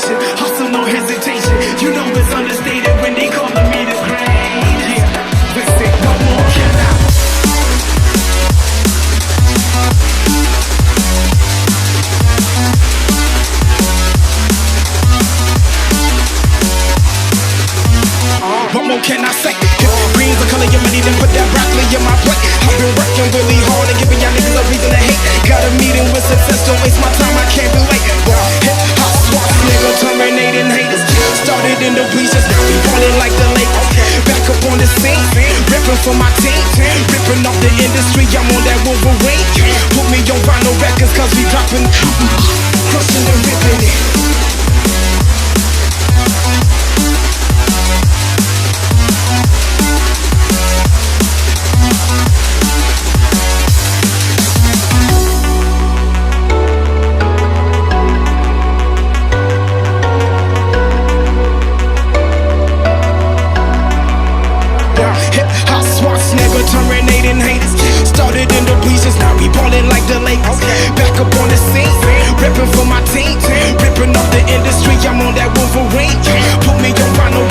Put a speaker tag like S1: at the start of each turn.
S1: motivation, hustle, no hesitation. You know it's understated when they calling me the greatest. Yeah, listen, no more can I. What more can I say? Green's the color of your money, then put that broccoli in my plate. I've been working really hard and giving y'all niggas a reason to hate. Got a meeting with success, don't waste my time, I can't be late. Hip hop swaps, nigga, terminating haters. Started in the bleachers, now we ballin' like the Lakers. Back up on the scene, ripping for my team, ripping off the industry. I'm on that Wolverine. Put me on vinyl records, cause we dropping, crushing and ripping it. Terminating haters, started in the bleachers, now we ballin' like the Lakers. Back up on the scene, ripping for my team, ripping off the industry. I'm on that Wolverine. Put me on vinyl